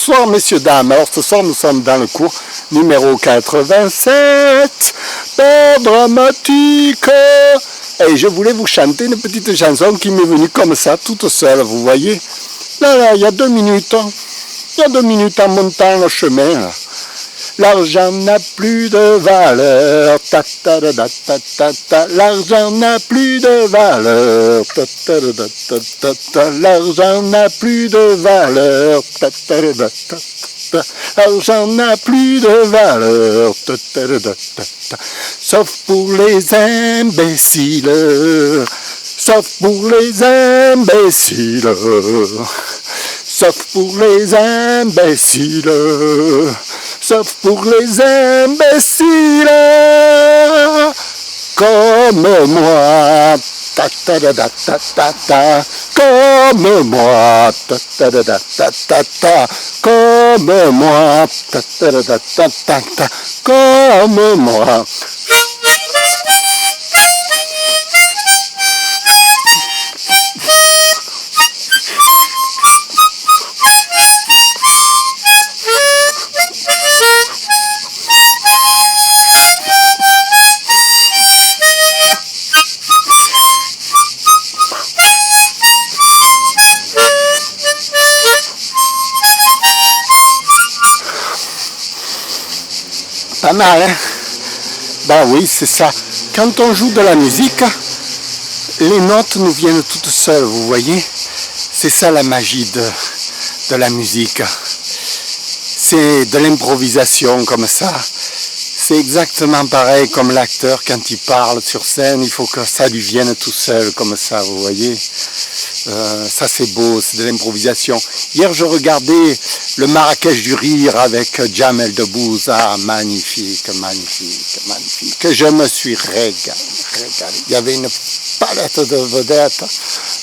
Bonsoir messieurs, dames. Alors ce soir nous sommes dans le cours numéro 87, père dramatique. Et je voulais vous chanter une petite chanson qui m'est venue comme ça, toute seule, vous voyez. Là, il y a 2 minutes. Il y a 2 minutes en montant le chemin. Là. L'argent n'a plus de valeur, ta ta ta ta ta ta ta. L'argent n'a plus de valeur, ta ta ta ta ta ta. L'argent n'a plus de valeur, ta ta ta ta ta. L'argent n'a plus de valeur, ta ta ta ta ta. Sauf pour les imbéciles, sauf pour les imbéciles, sauf pour les imbéciles. Sauf pour les imbéciles comme moi, ta ta ta ta ta ta ta, comme moi, ta ta ta ta ta ta ta, comme moi, ta ta ta ta ta ta, comme moi. Pas mal, hein? Ben oui, c'est ça. Quand on joue de la musique, les notes nous viennent toutes seules, vous voyez? C'est ça la magie de la musique. C'est de l'improvisation comme ça. C'est exactement pareil comme l'acteur quand il parle sur scène, il faut que ça lui vienne tout seul comme ça, vous voyez? Ça c'est beau, c'est de l'improvisation. Hier je regardais le Marrakech du rire avec Jamel Debbouze, ah magnifique, magnifique, magnifique. Je me suis régalé. Il y avait une palette de vedettes,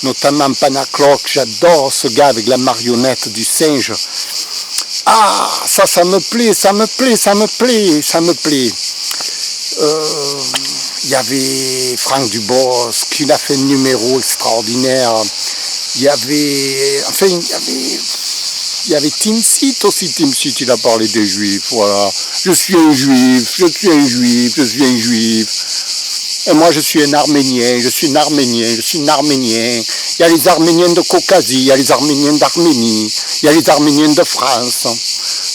notamment Panacloc, j'adore ce gars avec la marionnette du singe. Ah, ça me plaît, ça me plaît, ça me plaît, ça me plaît. Il y avait Franck Dubosc qui a fait un numéro extraordinaire. Il y avait Tim Sit aussi. Tim Sit, il a parlé des juifs, voilà. Je suis un juif, je suis un juif, je suis un juif. Et moi je suis un arménien, je suis un arménien, je suis un arménien. Il y a les arméniens de Caucasie, il y a les arméniens d'Arménie, il y a les arméniens de France.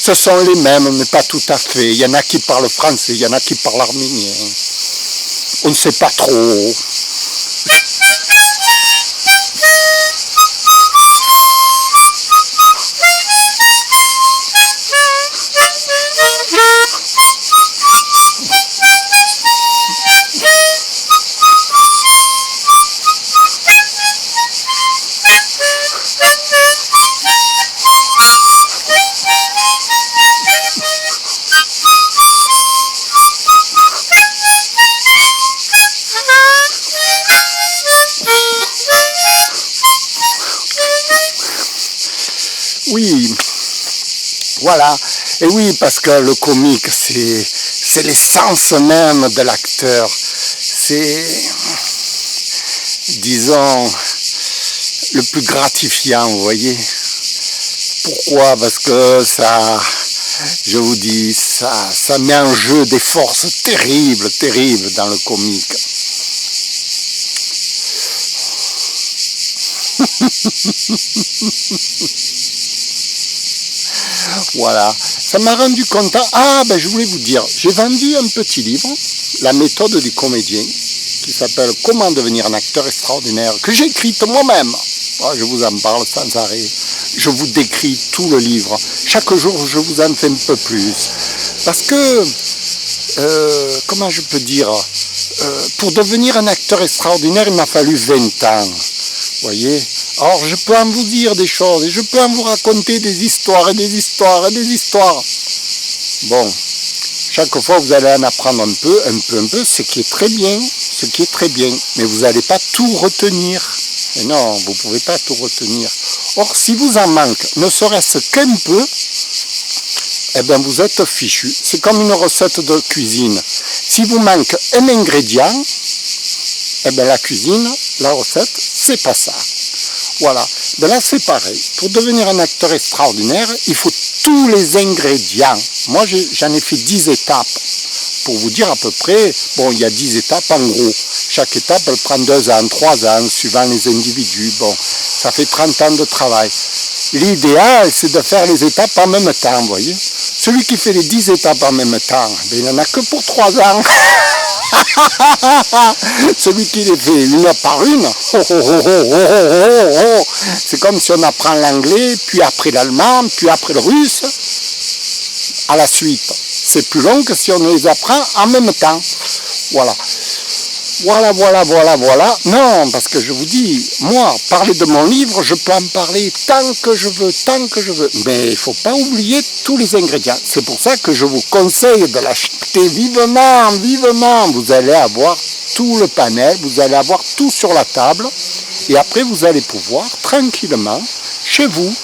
Ce sont les mêmes, mais pas tout à fait. Il y en a qui parlent français, il y en a qui parlent arménien. On ne sait pas trop. Oui, voilà. Et oui, parce que le comique, c'est l'essence même de l'acteur. C'est, disons, le plus gratifiant, vous voyez. Pourquoi? Parce que ça, je vous dis, ça met en jeu des forces terribles, terribles dans le comique. Voilà, ça m'a rendu content. Ah, ben je voulais vous dire, j'ai vendu un petit livre, La méthode du comédien, qui s'appelle Comment devenir un acteur extraordinaire, que j'ai écrit moi-même. Oh, je vous en parle sans arrêt. Je vous décris tout le livre. Chaque jour, je vous en fais un peu plus. Parce que, comment je peux dire, pour devenir un acteur extraordinaire, il m'a fallu 20 ans. Vous voyez? Alors je peux en vous dire des choses, et je peux en vous raconter des histoires et des histoires et des histoires. Bon, chaque fois vous allez en apprendre un peu, ce qui est très bien, mais vous n'allez pas tout retenir. Et non, vous ne pouvez pas tout retenir. Or, si vous en manque, ne serait-ce qu'un peu, eh bien vous êtes fichu. C'est comme une recette de cuisine. Si vous manque un ingrédient, eh bien la cuisine, la recette, c'est pas ça. Voilà. Ben là, c'est pareil. Pour devenir un acteur extraordinaire, il faut tous les ingrédients. Moi, j'en ai fait 10 étapes. Pour vous dire à peu près, bon, il y a 10 étapes en gros. Chaque étape, elle prend 2 ans, 3 ans, suivant les individus. Bon, ça fait 30 ans de travail. L'idéal, c'est de faire les étapes en même temps, vous voyez. Celui qui fait les 10 étapes en même temps, ben, il n'en a que pour 3 ans. Celui qui les fait une par une, c'est comme si on apprend l'anglais, puis après l'allemand, puis après le russe, à la suite. C'est plus long que si on les apprend en même temps. Voilà. Voilà. Non, parce que je vous dis, moi, parler de mon livre, je peux en parler tant que je veux. Mais il ne faut pas oublier tous les ingrédients. C'est pour ça que je vous conseille de l'acheter vivement. Vous allez avoir tout le panel, vous allez avoir tout sur la table. Et après, vous allez pouvoir tranquillement, chez vous,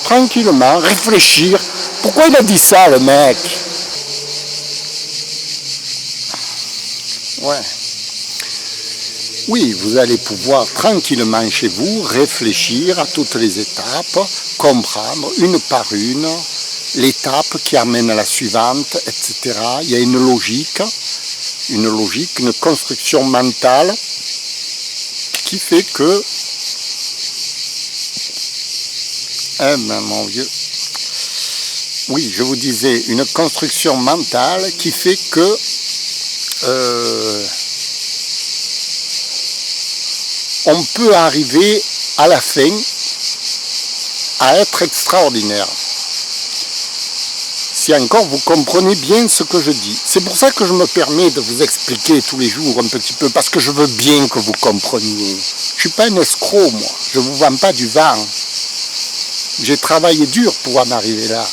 réfléchir. Pourquoi il a dit ça, le mec? Ouais. Oui, vous allez pouvoir tranquillement chez vous réfléchir à toutes les étapes, comprendre une par une l'étape qui amène à la suivante, etc. Il y a une logique, une construction mentale qui fait que, mon vieux, oui, je vous disais, une construction mentale qui fait que on peut arriver à la fin à être extraordinaire. Si encore vous comprenez bien ce que je dis. C'est pour ça que je me permets de vous expliquer tous les jours un petit peu, parce que je veux bien que vous compreniez. Je ne suis pas un escroc, moi. Je ne vous vends pas du vent. J'ai travaillé dur pour en arriver là.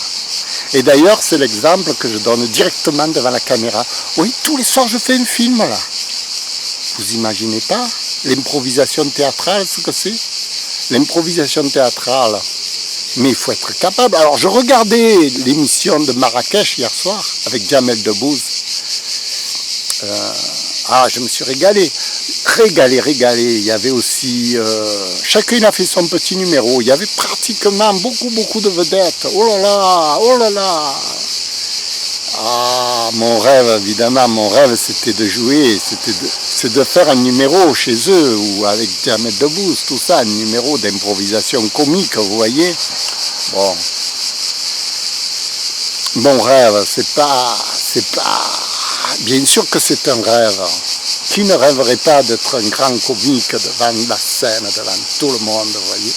Et d'ailleurs, c'est l'exemple que je donne directement devant la caméra. Oui, tous les soirs, je fais un film, là. Vous imaginez pas l'improvisation théâtrale, ce que c'est? L'improvisation théâtrale. Mais il faut être capable. Alors, je regardais l'émission de Marrakech hier soir, avec Jamel Debbouze. Je me suis régalé. Il y avait aussi... chacun a fait son petit numéro. Il y avait pratiquement beaucoup de vedettes. Oh là là. Ah, mon rêve, évidemment, c'était de jouer, c'est de faire un numéro chez eux, ou avec Jamel Debbouze, tout ça, un numéro d'improvisation comique, vous voyez. Bon. Mon rêve, c'est pas... Bien sûr que c'est un rêve. Qui ne rêverait pas d'être un grand comique devant la scène, devant tout le monde, vous voyez.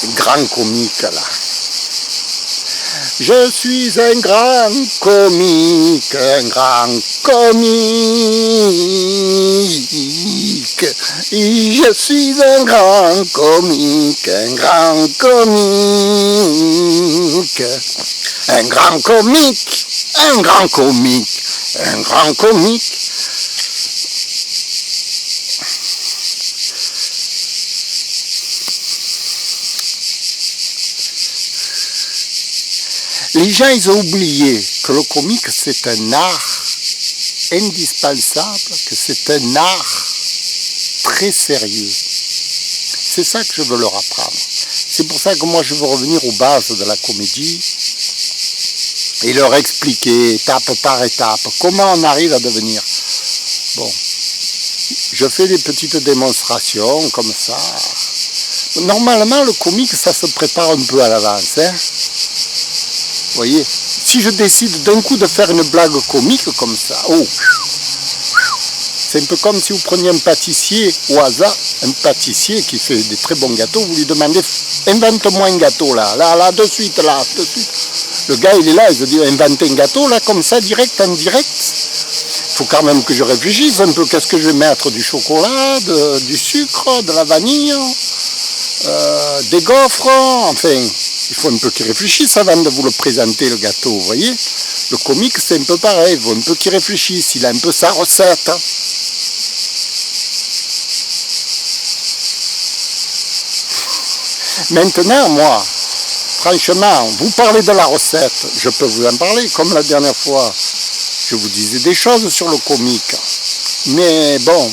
Un grand comique, là. Je suis un grand comique, Je suis un grand comique, un grand comique. Les gens, ils ont oublié que le comique, c'est un art indispensable, que c'est un art très sérieux. C'est ça que je veux leur apprendre. C'est pour ça que moi, je veux revenir aux bases de la comédie et leur expliquer, étape par étape, comment on arrive à devenir. Bon, je fais des petites démonstrations comme ça. Normalement, le comique, ça se prépare un peu à l'avance, hein. Vous voyez, si je décide d'un coup de faire une blague comique comme ça, c'est un peu comme si vous preniez un pâtissier au hasard, un pâtissier qui fait des très bons gâteaux, vous lui demandez, invente-moi un gâteau là, de suite. Le gars, il est là, il se dit, invente un gâteau là, comme ça, en direct. Il faut quand même que je réfléchisse un peu, qu'est-ce que je vais mettre? Du chocolat, du sucre, de la vanille, des gaufres, enfin... Il faut un peu qu'il réfléchisse avant de vous le présenter, le gâteau, vous voyez. Le comique, c'est un peu pareil, il faut un peu qu'il réfléchisse, il a un peu sa recette. Maintenant, moi, franchement, vous parlez de la recette, je peux vous en parler, comme la dernière fois. Je vous disais des choses sur le comique. Mais bon,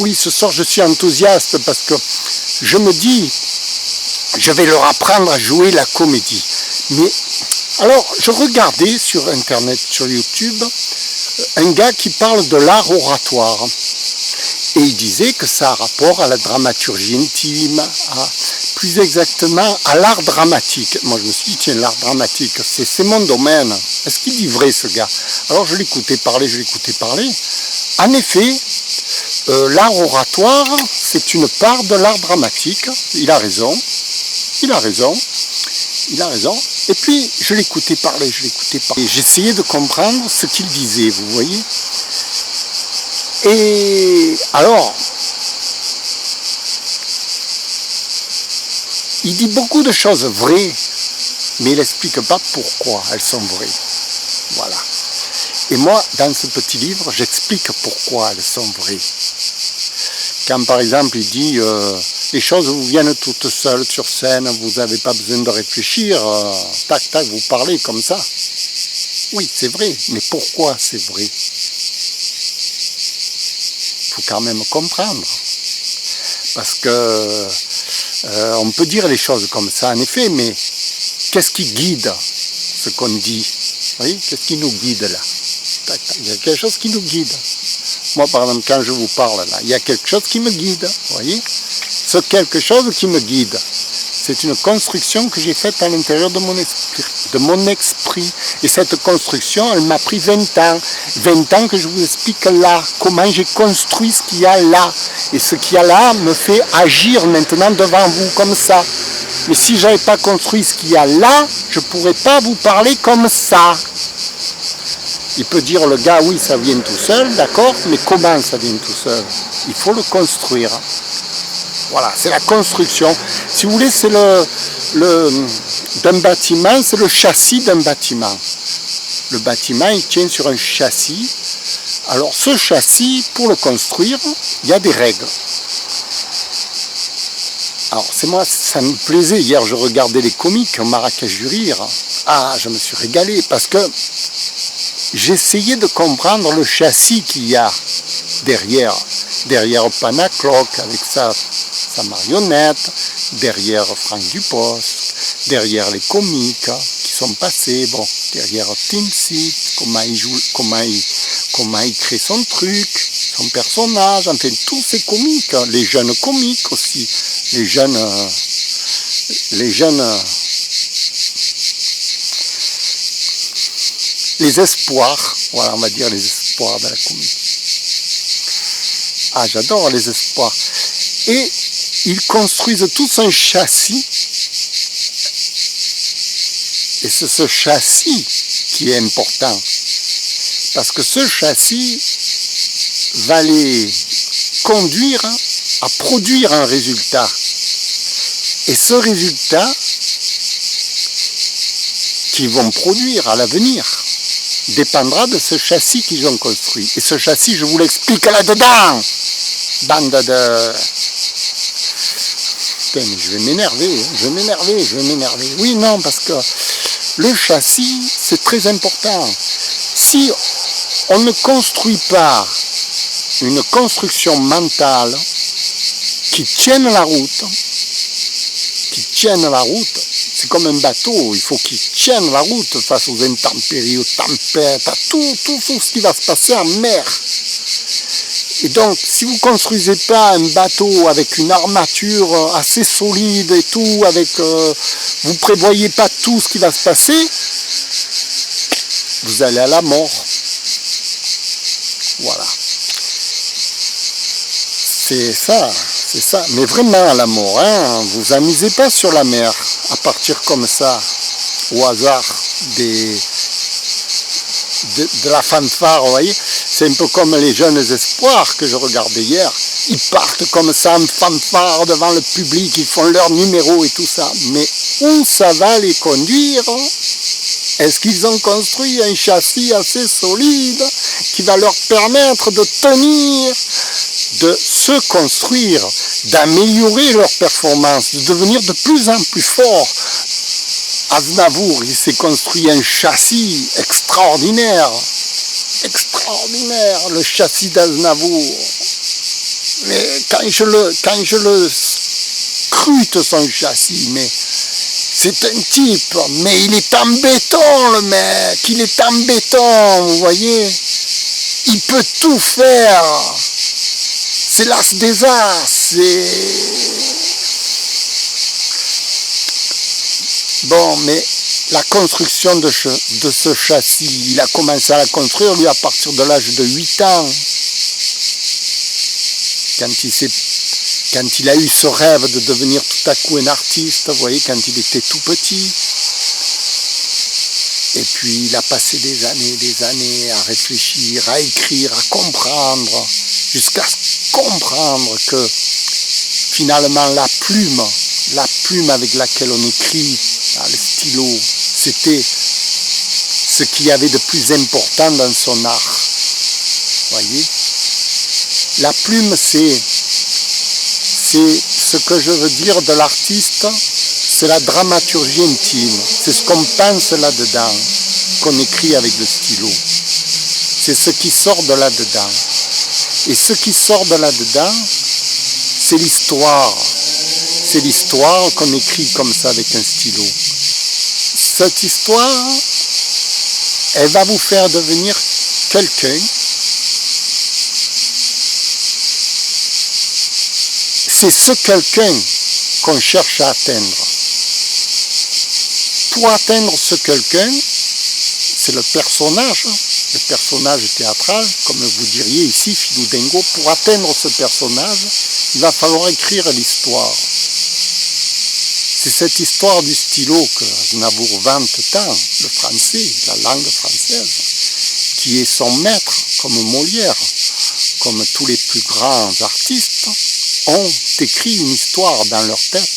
Oui, ce soir je suis enthousiaste parce que je me dis, je vais leur apprendre à jouer la comédie. Mais alors, je regardais sur Internet, sur YouTube, un gars qui parle de l'art oratoire. Et il disait que ça a rapport à la dramaturgie intime, plus exactement à l'art dramatique. Moi je me suis dit, tiens, l'art dramatique, c'est mon domaine. Est-ce qu'il dit vrai ce gars? Alors je l'écoutais parler. En effet, l'art oratoire, c'est une part de l'art dramatique. Il a raison. Et puis je l'écoutais parler. Et j'essayais de comprendre ce qu'il disait, vous voyez. Et alors, il dit beaucoup de choses vraies, mais il n'explique pas pourquoi elles sont vraies. Voilà. Et moi, dans ce petit livre, j'explique pourquoi elles sont vraies. Quand par exemple il dit les choses vous viennent toutes seules sur scène, vous n'avez pas besoin de réfléchir, tac tac, vous parlez comme ça. Oui, c'est vrai, mais pourquoi c'est vrai? Il faut quand même comprendre. Parce que on peut dire les choses comme ça, en effet, mais qu'est-ce qui guide ce qu'on dit? Vous voyez, qu'est-ce qui nous guide là? Il y a quelque chose qui nous guide. Moi, par exemple, quand je vous parle là, il y a quelque chose qui me guide, vous voyez? Ce quelque chose qui me guide, c'est une construction que j'ai faite à l'intérieur de mon esprit. Et cette construction, elle m'a pris 20 ans. 20 ans que je vous explique là, comment j'ai construit ce qu'il y a là. Et ce qu'il y a là me fait agir maintenant devant vous comme ça. Mais si je n'avais pas construit ce qu'il y a là, je ne pourrais pas vous parler comme ça. Il peut dire le gars, oui, ça vient tout seul, d'accord, mais comment ça vient tout seul? Il faut le construire. Voilà, c'est la construction. Si vous voulez, c'est d'un bâtiment, c'est le châssis d'un bâtiment. Le bâtiment, il tient sur un châssis. Alors, ce châssis, pour le construire, il y a des règles. Alors, c'est moi, ça me plaisait. Hier, je regardais les comiques, Marrakech du rire. Ah, je me suis régalé parce que j'essayais de comprendre le châssis qu'il y a derrière Panacloc avec sa marionnette, derrière Franck Dupost, derrière les comiques qui sont passés, bon, derrière Timsit, comment il crée son truc, son personnage, enfin tous ces comiques, les jeunes comiques aussi, les jeunes les espoirs, voilà, on va dire les espoirs de la comédie. Ah, j'adore les espoirs. Et ils construisent tous un châssis. Et c'est ce châssis qui est important. Parce que ce châssis va les conduire à produire un résultat. Et ce résultat qu'ils vont produire à l'avenir dépendra de ce châssis qu'ils ont construit. Et ce châssis, je vous l'explique là-dedans. Bande de... Putain, mais je vais m'énerver. Oui, non, parce que le châssis, c'est très important. Si on ne construit pas une construction mentale qui tienne la route, c'est comme un bateau, il faut qu'il tienne la route face aux intempéries, aux tempêtes, à tout ce qui va se passer en mer. Et donc, si vous ne construisez pas un bateau avec une armature assez solide et tout, vous ne prévoyez pas tout ce qui va se passer, vous allez à la mort. Voilà. C'est ça. Mais vraiment à la mort, hein. Vous amusez pas sur la mer, à partir comme ça, au hasard de la fanfare, vous voyez. C'est un peu comme les jeunes espoirs que je regardais hier. Ils partent comme ça en fanfare devant le public, ils font leur numéro et tout ça. Mais où ça va les conduire? Est-ce qu'ils ont construit un châssis assez solide qui va leur permettre de tenir, de se construire, d'améliorer leur performance, de devenir de plus en plus fort? Aznavour, il s'est construit un châssis extraordinaire, le châssis d'Aznavour. Mais quand je le scrute son châssis, mais c'est un type, mais il est en béton le mec, il est en béton, vous voyez. Il peut tout faire. C'est l'as des as, Bon, mais la construction de ce châssis, il a commencé à la construire, lui, à partir de l'âge de 8 ans. Quand il a eu ce rêve de devenir tout à coup un artiste, vous voyez, quand il était tout petit. Et puis il a passé des années à réfléchir, à écrire, à comprendre, jusqu'à comprendre que finalement la plume avec laquelle on écrit, le stylo, c'était ce qu'il y avait de plus important dans son art. Voyez, la plume, c'est ce que je veux dire de l'artiste, c'est la dramaturgie intime, c'est ce qu'on pense là-dedans, qu'on écrit avec le stylo. C'est ce qui sort de là-dedans. Et ce qui sort de là-dedans, c'est l'histoire. C'est l'histoire qu'on écrit comme ça avec un stylo. Cette histoire, elle va vous faire devenir quelqu'un. C'est ce quelqu'un qu'on cherche à atteindre. Pour atteindre ce quelqu'un, c'est le personnage théâtral, comme vous diriez ici, Philou Dingo. Pour atteindre ce personnage, il va falloir écrire l'histoire. C'est cette histoire du stylo que Aznavour vante tant, le français, la langue française, qui est son maître, comme Molière, comme tous les plus grands artistes, ont écrit une histoire dans leur tête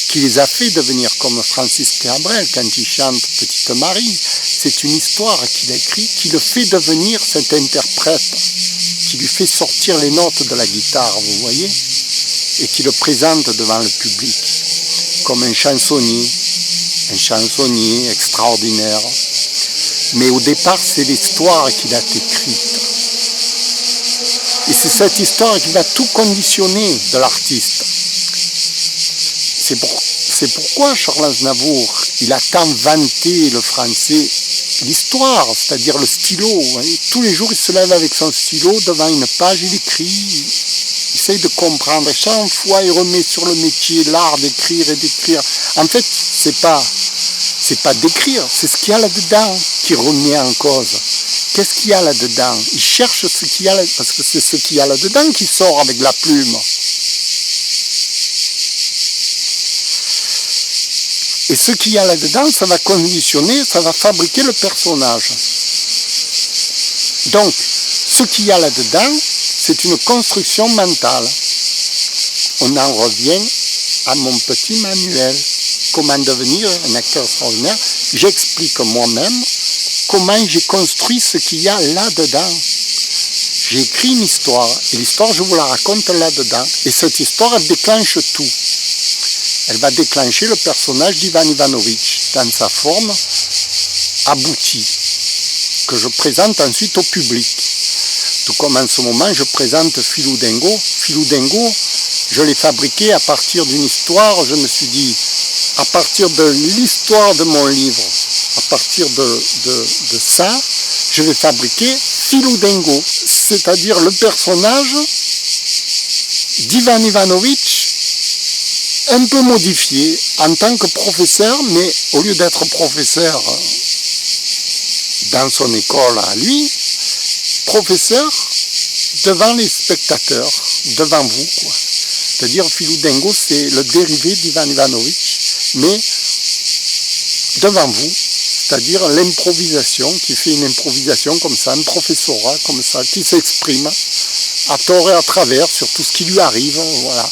qui les a fait devenir comme Francis Cabrel quand il chante Petite Marie. C'est une histoire qu'il a écrite qui le fait devenir cet interprète, qui lui fait sortir les notes de la guitare, vous voyez, et qui le présente devant le public comme un chansonnier extraordinaire. Mais au départ, c'est l'histoire qu'il a écrite. Et c'est cette histoire qui va tout conditionner de l'artiste. C'est pourquoi Charles Aznavour, il a tant vanté le français, l'histoire, c'est-à-dire le stylo. Tous les jours, il se lève avec son stylo devant une page, il écrit, il essaye de comprendre. Et chaque fois, il remet sur le métier l'art d'écrire et d'écrire. En fait, c'est pas d'écrire, c'est ce qu'il y a là-dedans qui remet en cause. Qu'est-ce qu'il y a là-dedans? Il cherche ce qu'il y a là, parce que c'est ce qu'il y a là-dedans qui sort avec la plume. Et ce qu'il y a là-dedans, ça va conditionner, ça va fabriquer le personnage. Donc, ce qu'il y a là-dedans, c'est une construction mentale. On en revient à mon petit manuel. Comment devenir un acteur extraordinaire? J'explique moi-même comment j'ai construit ce qu'il y a là-dedans. J'ai écrit une histoire, et l'histoire, je vous la raconte là-dedans. Et cette histoire, elle déclenche tout. Elle va déclencher le personnage d'Ivan Ivanovitch dans sa forme aboutie, que je présente ensuite au public. Tout comme en ce moment, je présente Philou Dingo. Philou Dingo, je l'ai fabriqué à partir d'une histoire. Je me suis dit, à partir de l'histoire de mon livre, à partir de ça, je vais fabriquer Philou Dingo, c'est-à-dire le personnage d'Ivan Ivanovitch, un peu modifié en tant que professeur, mais au lieu d'être professeur dans son école à lui, professeur devant les spectateurs, devant vous, quoi. C'est-à-dire Philou Dingo, c'est le dérivé d'Ivan Ivanovitch, mais devant vous, c'est-à-dire l'improvisation, qui fait une improvisation comme ça, un professorat comme ça, qui s'exprime à tort et à travers sur tout ce qui lui arrive, voilà,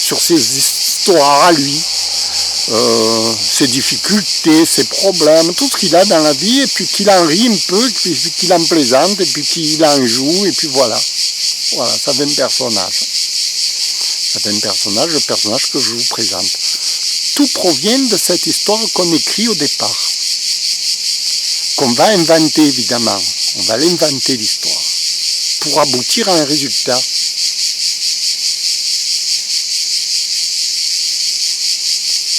sur ses histoires à lui, ses difficultés, ses problèmes, tout ce qu'il a dans la vie, et puis qu'il en rit un peu, puis qu'il en plaisante, et puis qu'il en joue, et puis voilà. Voilà, ça fait un personnage. Ça fait un personnage, le personnage que je vous présente. Tout provient de cette histoire qu'on écrit au départ, qu'on va inventer évidemment. On va l'inventer l'histoire, pour aboutir à un résultat.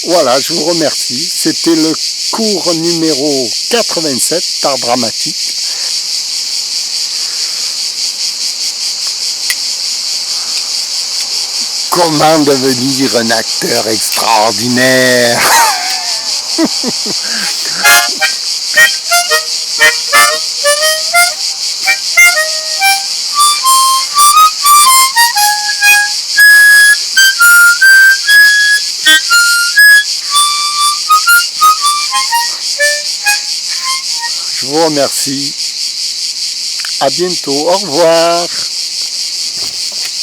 Voilà, je vous remercie. C'était le cours numéro 87 d'art dramatique. Comment devenir un acteur extraordinaire? Je vous remercie. À bientôt. Au revoir.